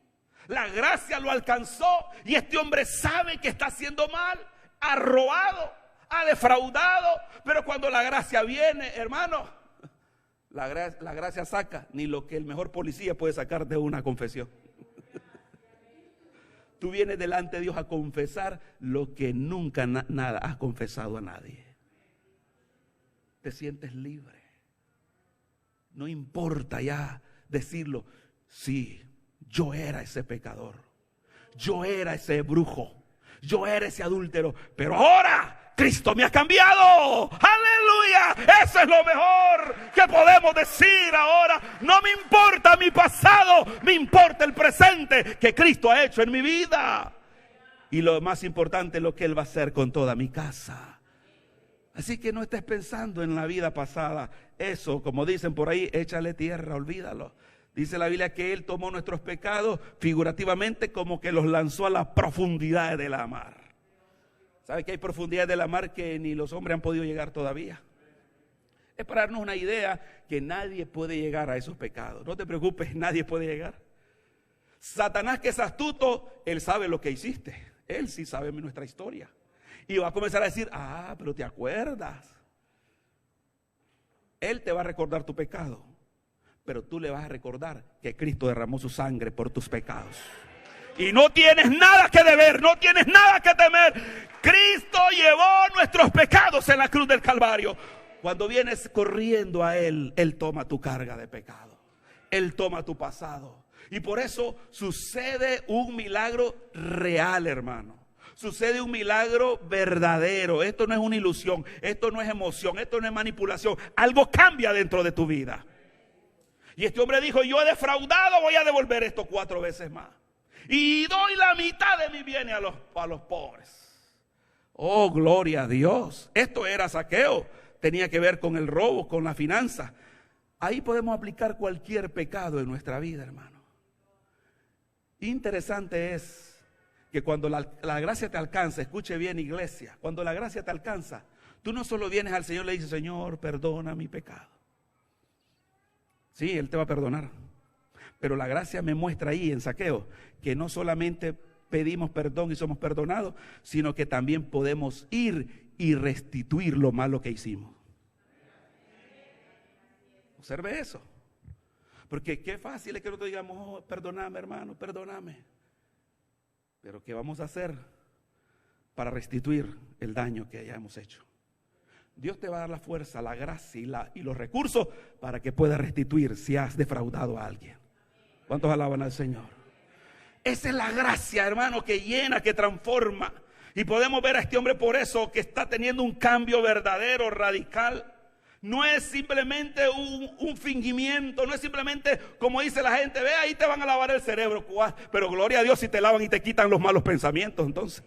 La gracia lo alcanzó y este hombre sabe que está haciendo mal, ha robado, ha defraudado, pero cuando la gracia viene, hermano, la gracia saca ni lo que el mejor policía puede sacar de una confesión. Tú vienes delante de Dios a confesar lo que nunca nada has confesado a nadie. Te sientes libre. No importa ya decirlo: sí, yo era ese pecador, yo era ese brujo, yo era ese adúltero, pero ahora Cristo me ha cambiado. ¡Aleluya! Eso es lo mejor que podemos decir ahora. No me importa mi pasado, me importa el presente que Cristo ha hecho en mi vida. Y lo más importante, lo que Él va a hacer con toda mi casa. Así que no estés pensando en la vida pasada. Eso, como dicen por ahí, échale tierra, olvídalo. Dice la Biblia que Él tomó nuestros pecados figurativamente como que los lanzó a las profundidades de la mar. ¿Sabe que hay profundidades de la mar que ni los hombres han podido llegar todavía? Es para darnos una idea que nadie puede llegar a esos pecados. No te preocupes, nadie puede llegar. Satanás, que es astuto, él sabe lo que hiciste. Él sí sabe nuestra historia. Y va a comenzar a decir, pero te acuerdas. Él te va a recordar tu pecado. Pero tú le vas a recordar que Cristo derramó su sangre por tus pecados. Y no tienes nada que deber, no tienes nada que temer. Cristo llevó nuestros pecados en la cruz del Calvario. Cuando vienes corriendo a Él, Él toma tu carga de pecado. Él toma tu pasado. Y por eso sucede un milagro real, hermano. Sucede un milagro verdadero. Esto no es una ilusión, esto no es emoción, esto no es manipulación. Algo cambia dentro de tu vida. Y este hombre dijo, yo he defraudado, voy a devolver esto 4 veces más. Y doy la mitad de mi bienes a los pobres. Oh, gloria a Dios. Esto era Zaqueo. Tenía que ver con el robo, con la finanza. Ahí podemos aplicar cualquier pecado en nuestra vida, hermano. Interesante es que cuando la gracia te alcanza, escuche bien, iglesia, cuando la gracia te alcanza, tú no solo vienes al Señor y le dices, Señor, perdona mi pecado. Sí, Él te va a perdonar. Pero la gracia me muestra ahí en Zaqueo que no solamente pedimos perdón y somos perdonados, sino que también podemos ir y restituir lo malo que hicimos. Observe eso. Porque qué fácil es que nosotros digamos, perdóname, hermano, perdóname. Pero ¿qué vamos a hacer para restituir el daño que hayamos hecho? Dios te va a dar la fuerza, la gracia y los recursos para que puedas restituir si has defraudado a alguien. ¿Cuántos alaban al Señor? Esa es la gracia, hermano, que llena, que transforma. Y podemos ver a este hombre por eso que está teniendo un cambio verdadero, radical. No es simplemente un fingimiento, no es simplemente como dice la gente, ve ahí te van a lavar el cerebro. Pero gloria a Dios si te lavan y te quitan los malos pensamientos entonces.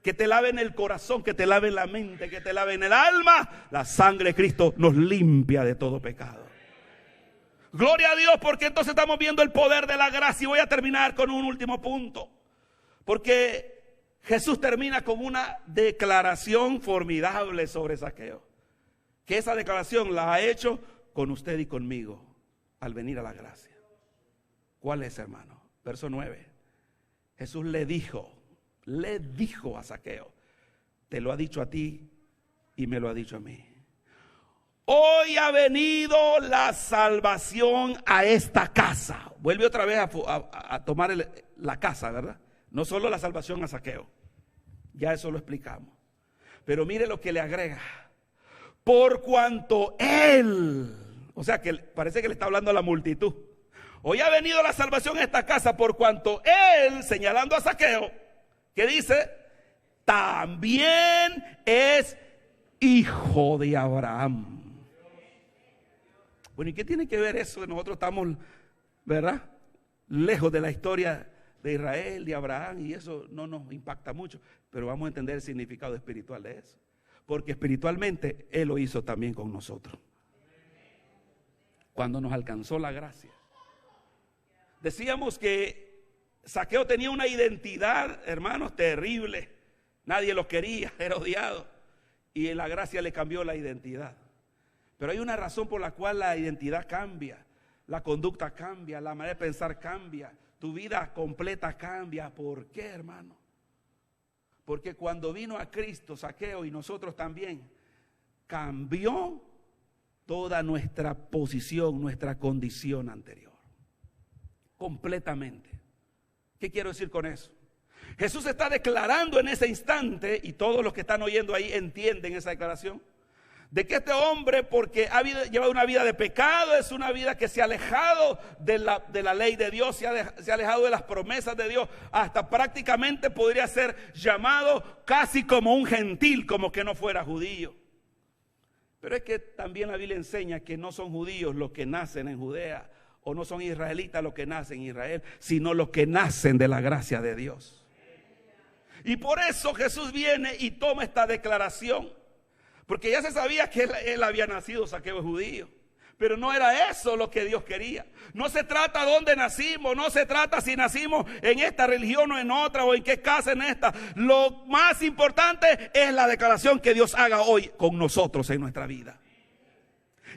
Que te laven el corazón, que te laven la mente, que te laven el alma. La sangre de Cristo nos limpia de todo pecado. Gloria a Dios, porque entonces estamos viendo el poder de la gracia. Y voy a terminar con un último punto. Porque Jesús termina con una declaración formidable sobre Zaqueo. Que esa declaración la ha hecho con usted y conmigo al venir a la gracia. ¿Cuál es, hermano? Verso 9. Jesús le dijo a Zaqueo, te lo ha dicho a ti y me lo ha dicho a mí. Hoy ha venido la salvación a esta casa. Vuelve otra vez a tomar la casa, ¿verdad? No solo la salvación a Zaqueo. Ya eso lo explicamos. Pero mire lo que le agrega. Por cuanto Él, o sea que parece que le está hablando a la multitud. Hoy ha venido la salvación a esta casa por cuanto Él, señalando a Zaqueo, que dice, también es hijo de Abraham. Bueno, ¿y qué tiene que ver eso? Nosotros estamos, ¿verdad?, lejos de la historia de Israel, de Abraham, y eso no nos impacta mucho, pero vamos a entender el significado espiritual de eso. Porque espiritualmente Él lo hizo también con nosotros. Cuando nos alcanzó la gracia. Decíamos que Zaqueo tenía una identidad, hermanos, terrible. Nadie lo quería, era odiado. Y en la gracia le cambió la identidad. Pero hay una razón por la cual la identidad cambia. La conducta cambia, la manera de pensar cambia. Tu vida completa cambia. ¿Por qué, hermano? Porque cuando vino a Cristo, Zaqueo y nosotros también, cambió toda nuestra posición, nuestra condición anterior. Completamente. ¿Qué quiero decir con eso? Jesús está declarando en ese instante, y todos los que están oyendo ahí entienden esa declaración, de que este hombre, porque ha llevado una vida de pecado, es una vida que se ha alejado de la ley de Dios, se ha alejado de las promesas de Dios, hasta prácticamente podría ser llamado casi como un gentil, como que no fuera judío. Pero es que también la Biblia enseña que no son judíos los que nacen en Judea, o no son israelitas los que nacen en Israel, sino los que nacen de la gracia de Dios. Y por eso Jesús viene y toma esta declaración. Porque ya se sabía que él había nacido Zaqueo judío. Pero no era eso lo que Dios quería. No se trata dónde nacimos, no se trata si nacimos en esta religión o en otra, o en qué casa en esta. Lo más importante es la declaración que Dios haga hoy con nosotros en nuestra vida.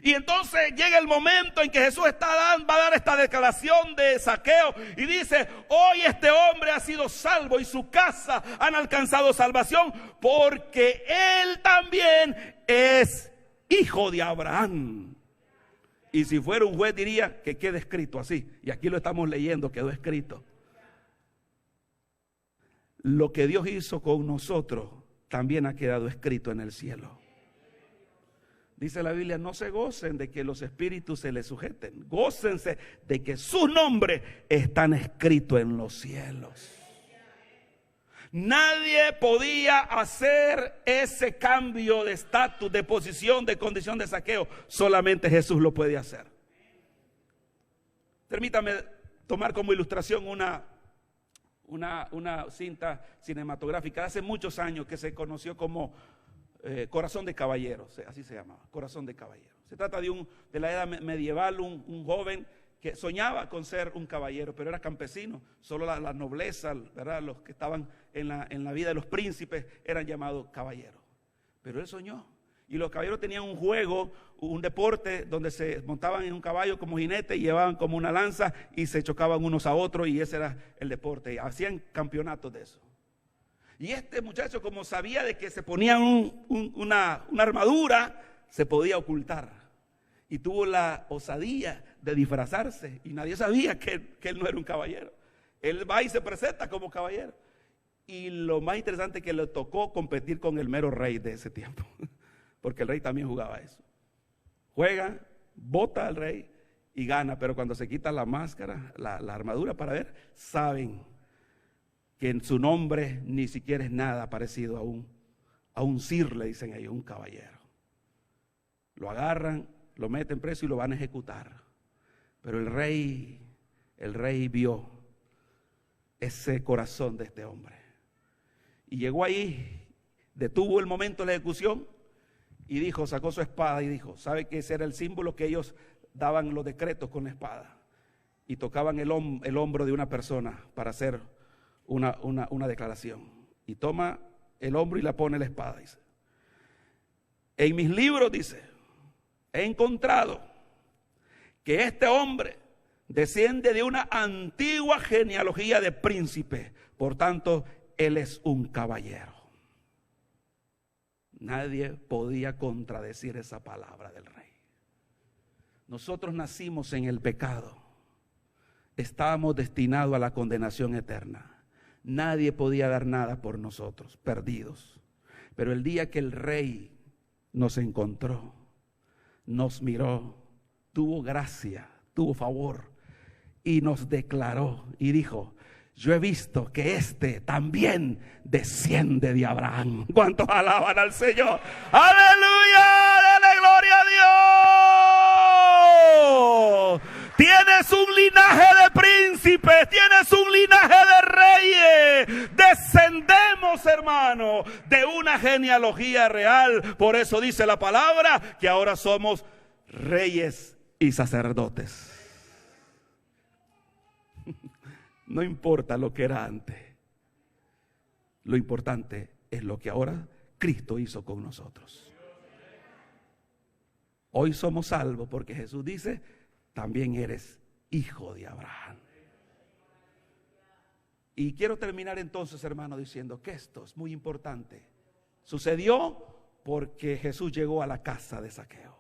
Y entonces llega el momento en que Jesús va a dar esta declaración de Zaqueo y dice: hoy este hombre ha sido salvo y su casa han alcanzado salvación, porque él también es hijo de Abraham. Y si fuera un juez diría que quede escrito así. Y aquí lo estamos leyendo, quedó escrito. Lo que Dios hizo con nosotros también ha quedado escrito en el cielo. Dice la Biblia: no se gocen de que los espíritus se les sujeten, gócense de que sus nombres están escritos en los cielos. Nadie podía hacer ese cambio de estatus, de posición, de condición de Zaqueo. Solamente Jesús lo puede hacer. Permítame tomar como ilustración una cinta cinematográfica de hace muchos años que se conoció como Corazón de Caballero, así se llamaba, Corazón de Caballero. Se trata de la edad medieval, un joven que soñaba con ser un caballero, pero era campesino. Solo la nobleza, ¿verdad?, los que estaban en la vida de los príncipes eran llamados caballeros. Pero él soñó. Y los caballeros tenían un juego, un deporte donde se montaban en un caballo como jinete y llevaban como una lanza y se chocaban unos a otros, y ese era el deporte. Y hacían campeonatos de eso. Y este muchacho, como sabía de que se ponía una armadura, se podía ocultar. Y tuvo la osadía de disfrazarse, y nadie sabía que él no era un caballero. Él va y se presenta como caballero. Y lo más interesante es que le tocó competir con el mero rey de ese tiempo, porque el rey también jugaba eso. Juega, bota al rey y gana, pero cuando se quita la máscara, la armadura para ver, saben que en su nombre ni siquiera es nada parecido a un sir, le dicen ellos, un caballero. Lo agarran, lo meten preso y lo van a ejecutar. Pero el rey vio ese corazón de este hombre. Y llegó ahí, detuvo el momento de la ejecución y dijo, sacó su espada y dijo, ¿sabe que ese era el símbolo que ellos daban los decretos con la espada? Y tocaban el hombro de una persona para hacer una declaración. Y toma el hombro y la pone la espada, dice. En mis libros, dice, he encontrado que este hombre desciende de una antigua genealogía de príncipes, por tanto, él es un caballero. Nadie podía contradecir esa palabra del rey. Nosotros nacimos en el pecado, estábamos destinados a la condenación eterna. Nadie podía dar nada por nosotros, perdidos. Pero el día que el rey nos encontró, nos miró, tuvo gracia, tuvo favor y nos declaró y dijo, yo he visto que este también desciende de Abraham. ¿Cuántos alaban al Señor? ¡Aleluya! ¡Dale gloria a Dios! Tienes un linaje de príncipes, tienes un linaje de reyes. Descendemos, hermano, de una genealogía real. Por eso dice la palabra que ahora somos reyes y sacerdotes. No importa lo que era antes. Lo importante es lo que ahora Cristo hizo con nosotros. Hoy somos salvos porque Jesús dice, también eres hijo de Abraham. Y quiero terminar entonces, hermano, diciendo que esto es muy importante. Sucedió porque Jesús llegó a la casa de Zaqueo.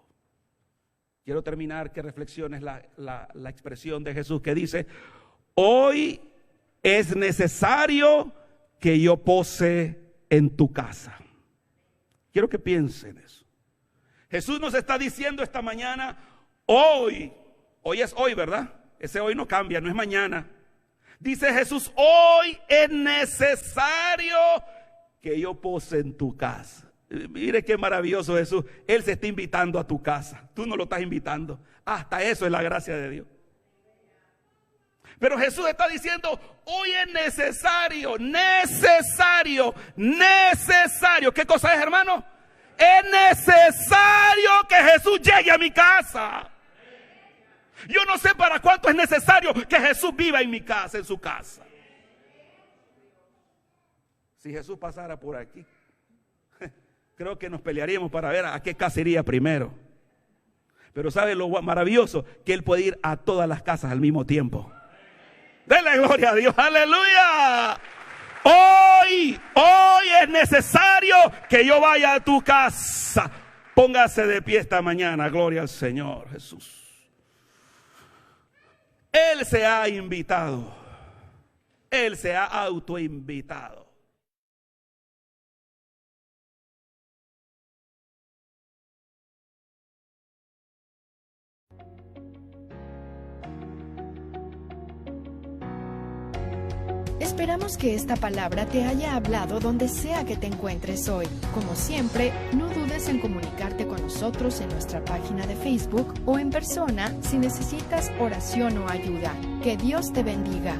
Quiero terminar que reflexiones la expresión de Jesús que dice, hoy es necesario que yo pose en tu casa. Quiero que piensen eso. Jesús nos está diciendo esta mañana, hoy es hoy, ¿verdad? Ese hoy no cambia, no es mañana. Dice Jesús, hoy es necesario que yo pose en tu casa. Mire qué maravilloso Jesús. Él se está invitando a tu casa. Tú no lo estás invitando. Hasta eso es la gracia de Dios. Pero Jesús está diciendo, hoy es necesario. ¿Qué cosa es, hermano? Es necesario que Jesús llegue a mi casa. Yo no sé para cuánto es necesario que Jesús viva en mi casa, en su casa. Si Jesús pasara por aquí, creo que nos pelearíamos para ver a qué casa iría primero. Pero ¿sabe lo maravilloso? Que Él puede ir a todas las casas al mismo tiempo. Denle gloria a Dios, aleluya. Hoy es necesario que yo vaya a tu casa. Póngase de pie esta mañana, gloria al Señor Jesús. Él se ha invitado. Él se ha autoinvitado. Esperamos que esta palabra te haya hablado donde sea que te encuentres hoy. Como siempre, no dudes en comunicarte con nosotros en nuestra página de Facebook o en persona si necesitas oración o ayuda. Que Dios te bendiga.